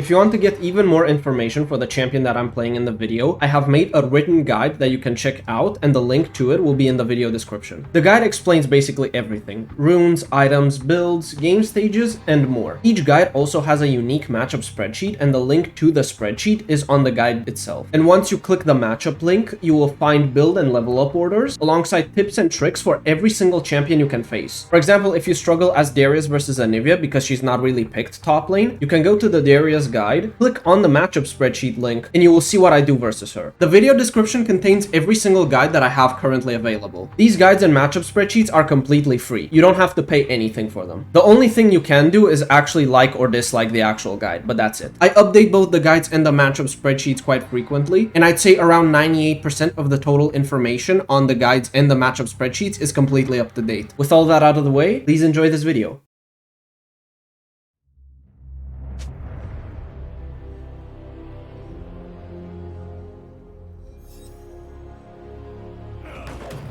If you want to get even more information for the champion that I'm playing in the video, I have made a written guide that you can check out, and the link to it will be in the video description. The guide explains basically everything: runes, items, builds, game stages, and more. Each guide also has a unique matchup spreadsheet, and the link to the spreadsheet is on the guide itself. And once you click the matchup link, you will find build and level up orders alongside tips and tricks for every single champion you can face. For example, if you struggle as Darius versus Anivia because she's not really picked top lane, you can go to the Darius guide, click on the matchup spreadsheet link, and you will see what I do versus her. The video description contains every single guide that I have currently available. These guides and matchup spreadsheets are completely free. You don't have to pay anything for them. The only thing you can do is actually like or dislike the actual guide, but that's it. I update both the guides and the matchup spreadsheets quite frequently, and I'd say around 98% of the total information on the guides and the matchup spreadsheets is completely up to date. With all that out of the way, please enjoy this video.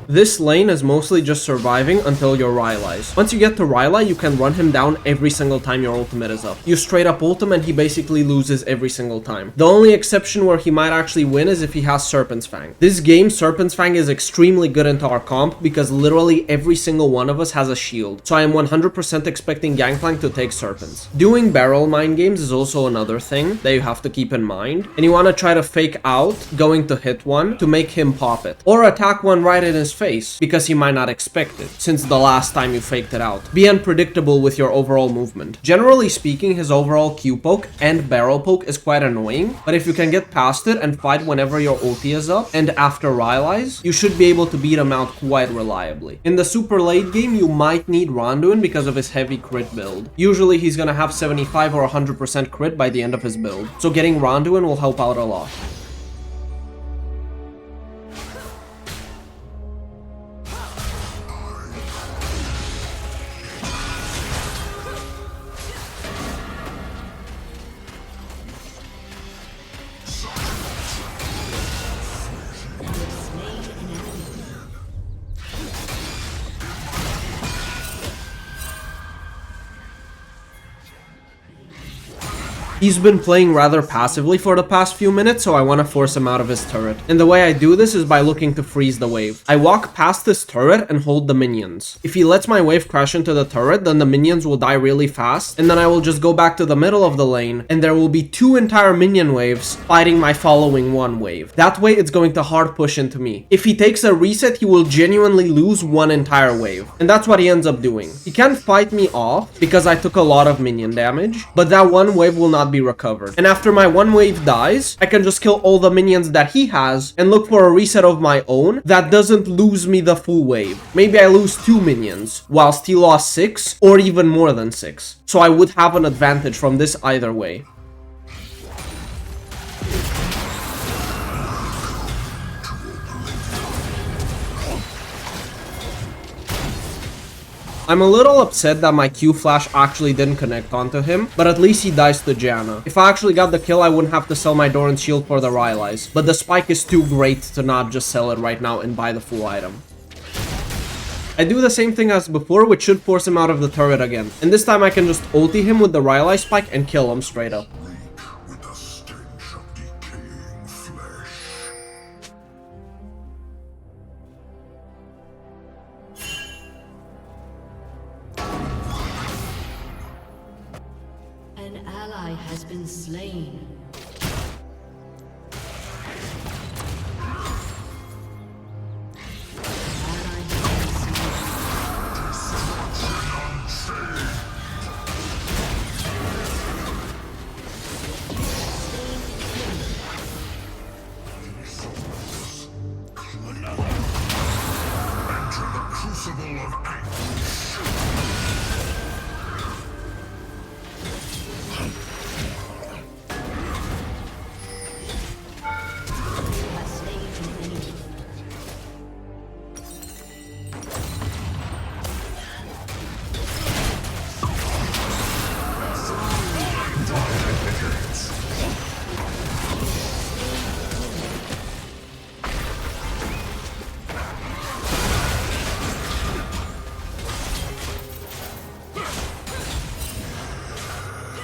This lane is mostly just surviving until your Rylai's. Once you get to Rylai, you can run him down every single time your ultimate is up. You straight up ult him and he basically loses every single time. The only exception where he might actually win is if he has Serpent's Fang. This game, Serpent's Fang is extremely good into our comp because literally every single one of us has a shield. So I am 100% expecting Gangplank to take Serpents. Doing barrel mine games is also another thing that you have to keep in mind. And you want to try to fake out going to hit one to make him pop it. Or attack one right in his face because he might not expect it since the last time you faked it out. Be unpredictable with your overall movement. Generally speaking, his overall Q poke and barrel poke is quite annoying, but if you can get past it and fight whenever your ulti is up and after Rylai's, you should be able to beat him out quite reliably. In the super late game, you might need Ronduin because of his heavy crit build. Usually he's gonna have 75 or 100% crit by the end of his build, so getting Ronduin will help out a lot. He's been playing rather passively for the past few minutes, so I want to force him out of his turret. And the way I do this is by looking to freeze the wave. I walk past this turret and hold the minions. If he lets my wave crash into the turret, then the minions will die really fast, and then I will just go back to the middle of the lane, and there will be 2 entire minion waves fighting my following 1 wave. That way, it's going to hard push into me. If he takes a reset, he will genuinely lose 1 entire wave, and that's what he ends up doing. He can't fight me off because I took a lot of minion damage, but that 1 wave will not be recovered. And after my 1 wave dies, I can just kill all the minions that he has and look for a reset of my own that doesn't lose me the full wave. Maybe I lose 2 minions, whilst he lost 6 or even more than 6. So I would have an advantage from this either way. I'm a little upset that my Q flash actually didn't connect onto him, but at least he dies to Janna. If I actually got the kill, I wouldn't have to sell my Doran's shield for the Rylai's, but the spike is too great to not just sell it right now and buy the full item. I do the same thing as before, which should force him out of the turret again, and this time I can just ulti him with the Rylai spike and kill him straight up. An ally has been slain.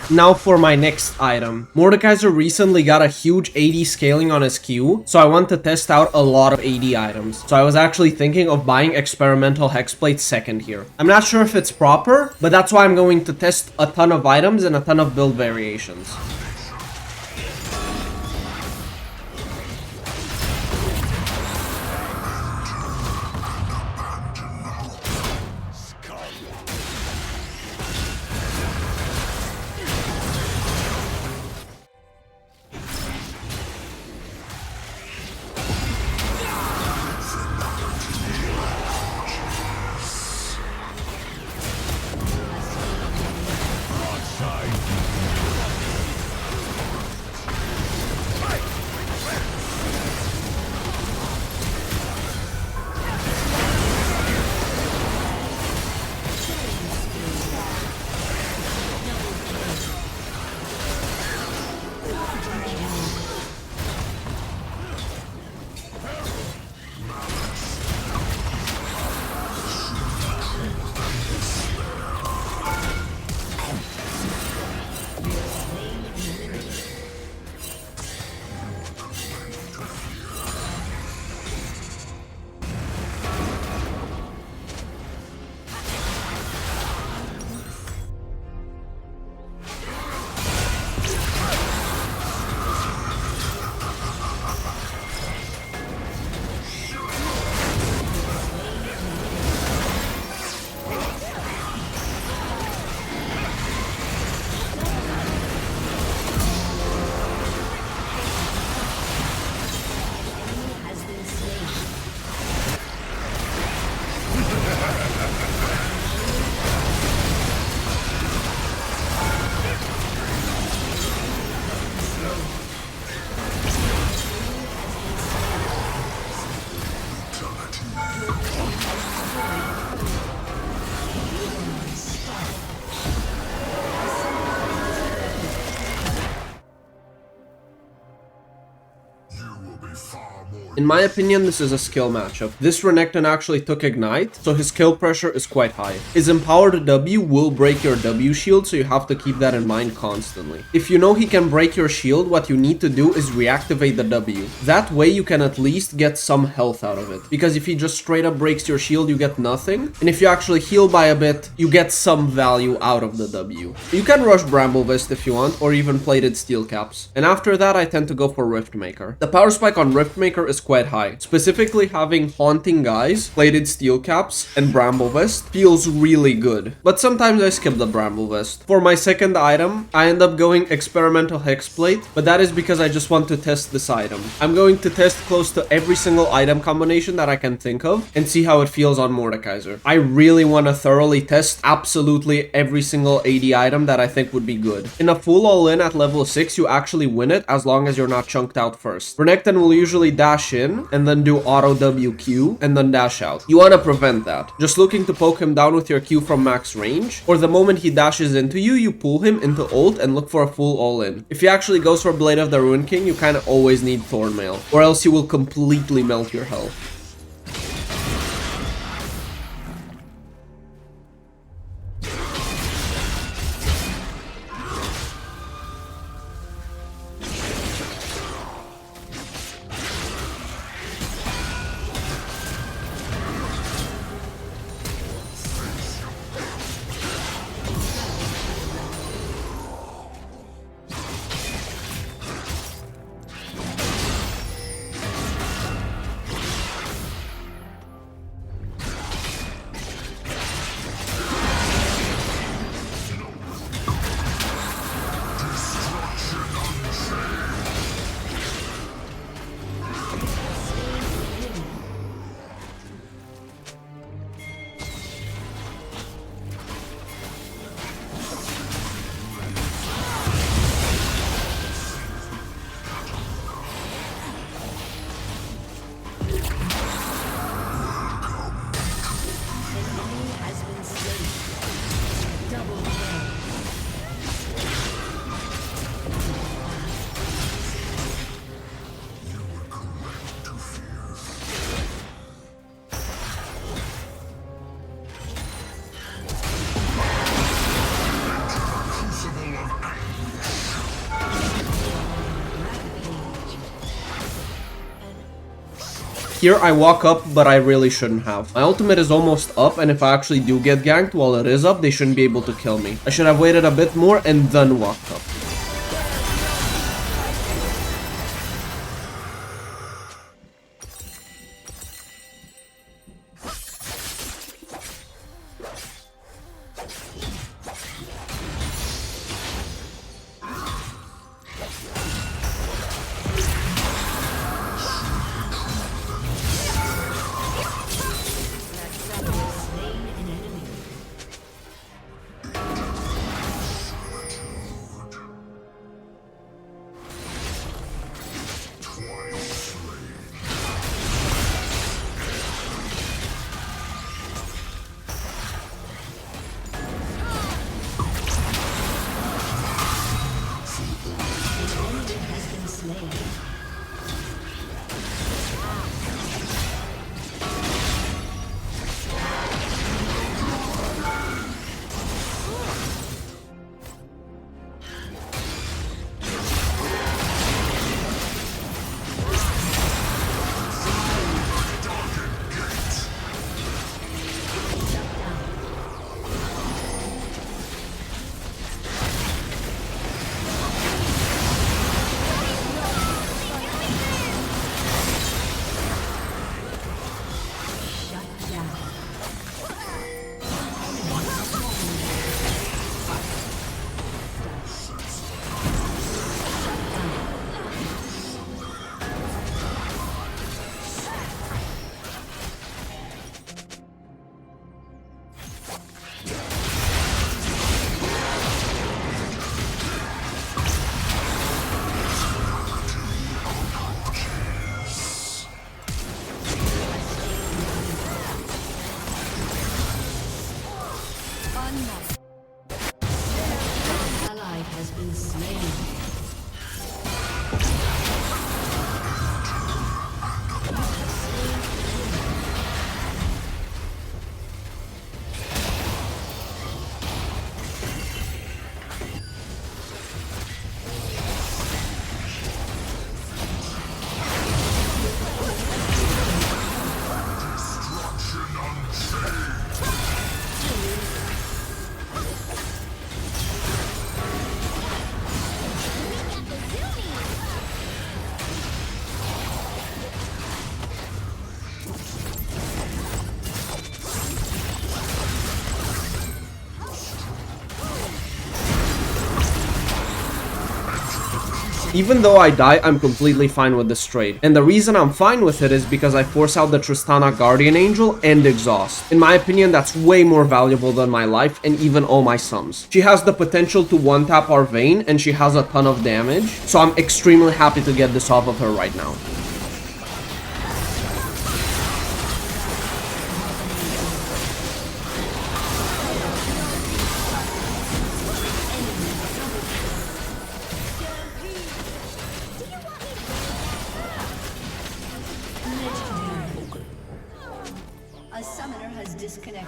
Now for my next item. Mordekaiser recently got a huge 80 scaling on his Q, so I want to test out a lot of 80 items. So I was actually thinking of buying experimental hexplate second here. I'm not sure if it's proper, but that's why I'm going to test a ton of items and a ton of build variations. In my opinion, this is a skill matchup. This Renekton actually took Ignite, so his kill pressure is quite high. His empowered W will break your W shield, so you have to keep that in mind constantly. If you know he can break your shield, what you need to do is reactivate the W. That way you can at least get some health out of it. Because if he just straight up breaks your shield, you get nothing. And if you actually heal by a bit, you get some value out of the W. You can rush Bramble Vest if you want, or even plated steel caps. And after that, I tend to go for Riftmaker. The power spike on Riftmaker is quite high. Specifically, having Haunting Guys, plated steel caps, and Bramble Vest feels really good. But sometimes I skip the Bramble Vest. For my second item, I end up going Experimental Hexplate, but that is because I just want to test this item. I'm going to test close to every single item combination that I can think of and see how it feels on Mordekaiser. I really want to thoroughly test absolutely every single AD item that I think would be good. In a full all-in at level 6, you actually win it as long as you're not chunked out first. Renekton will usually dash in and then do auto WQ and then dash out. You want to prevent that. Just looking to poke him down with your Q from max range, or the moment he dashes into you, you pull him into ult and look for a full all-in. If he actually goes for Blade of the Ruin King, you kind of always need Thornmail, or else he will completely melt your health. Here I walk up, but I really shouldn't have. My ultimate is almost up, and if I actually do get ganked while it is up, they shouldn't be able to kill me. I should have waited a bit more and then walked up. Even though I die, I'm completely fine with this trade. And the reason I'm fine with it is because I force out the Tristana Guardian Angel and Exhaust. In my opinion, that's way more valuable than my life and even all my sums. She has the potential to one-tap our Vayne, and she has a ton of damage, so I'm extremely happy to get this off of her right now. A summoner has disconnected.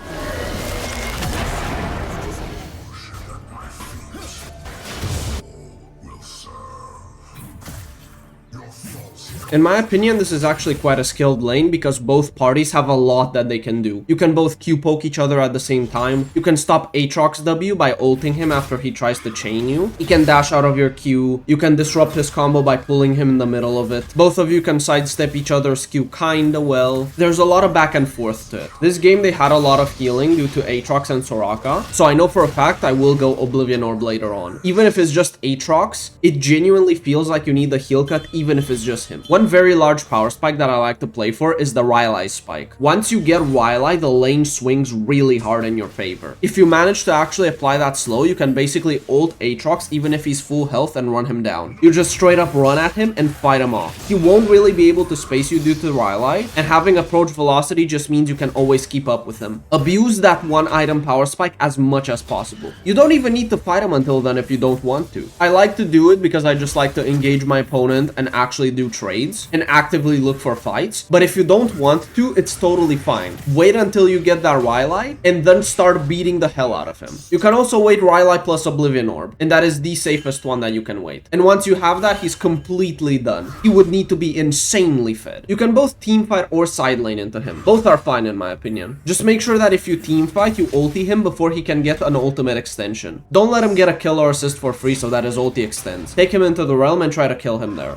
In my opinion, this is actually quite a skilled lane because both parties have a lot that they can do. You can both Q poke each other at the same time. You can stop Aatrox W by ulting him after he tries to chain you. He can dash out of your Q. You can disrupt his combo by pulling him in the middle of it. Both of you can sidestep each other's Q kinda well. There's a lot of back and forth to it. This game they had a lot of healing due to Aatrox and Soraka, so I know for a fact I will go Oblivion Orb later on. Even if it's just Aatrox, it genuinely feels like you need the heal cut even if it's just him. One very large power spike that I like to play for is the Rylai spike. Once you get Rylai, the lane swings really hard in your favor. If you manage to actually apply that slow, you can basically ult Aatrox even if he's full health and run him down. You just straight up run at him and fight him off. He won't really be able to space you due to Rylai, and having approach velocity just means you can always keep up with him. Abuse that one item power spike as much as possible. You don't even need to fight him until then if you don't want to. I like to do it because I just like to engage my opponent and actually do trade. trades and actively look for fights. But if you don't want to, it's totally fine. Wait until you get that Rylai and then start beating the hell out of him. You can also wait Rylai plus Oblivion Orb, and that is the safest one that you can wait. And once you have that, he's completely done. He would need to be insanely fed. You can both team fight or side lane into him. Both are fine in my opinion. Just make sure that if you team fight, you ulti him before he can get an ultimate extension. Don't let him get a kill or assist for free so that his ulti extends. Take him into the realm and try to kill him there.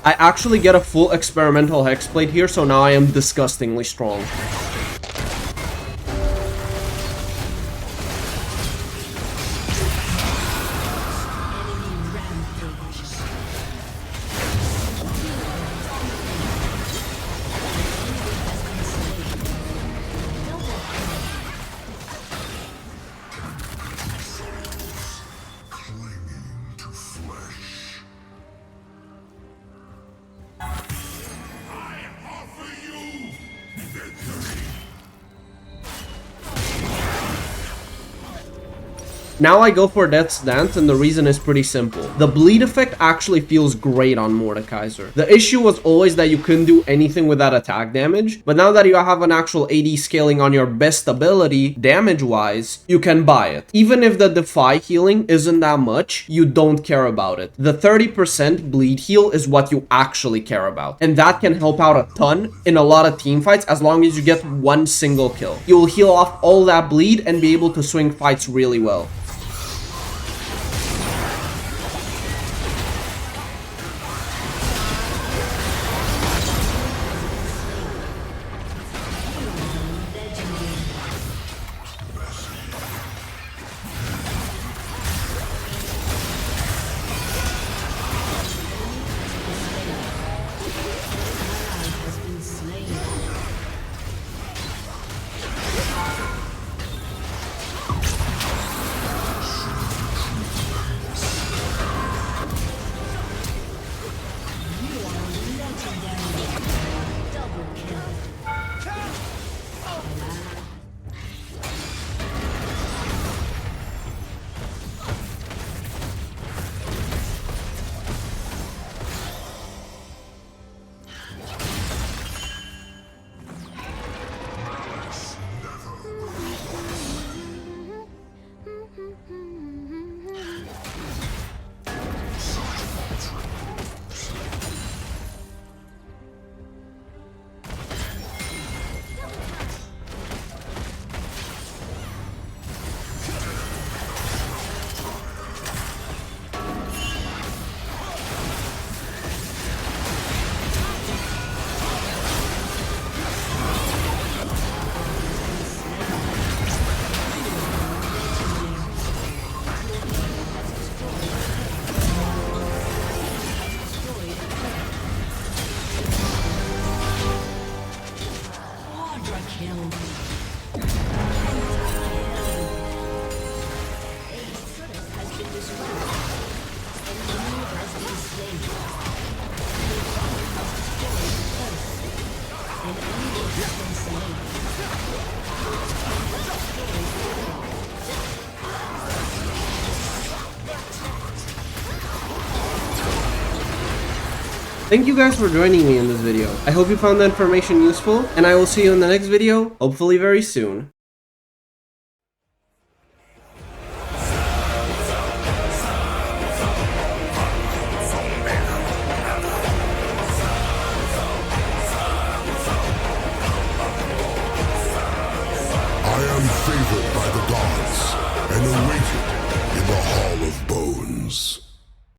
I actually get a full experimental hexblade here, so now I am disgustingly strong. Now I go for Death's Dance, and the reason is pretty simple. The bleed effect actually feels great on Mordekaiser. The issue was always that you couldn't do anything with that attack damage, but now that you have an actual AD scaling on your best ability, damage-wise, you can buy it. Even if the Defy healing isn't that much, you don't care about it. The 30% bleed heal is what you actually care about, and that can help out a ton in a lot of teamfights as long as you get one single kill. You'll heal off all that bleed and be able to swing fights really well. Thank you guys for joining me in this video. I hope you found the information useful, and I will see you in the next video, hopefully very soon. I am favored by the gods and awaited in the Hall of Bones.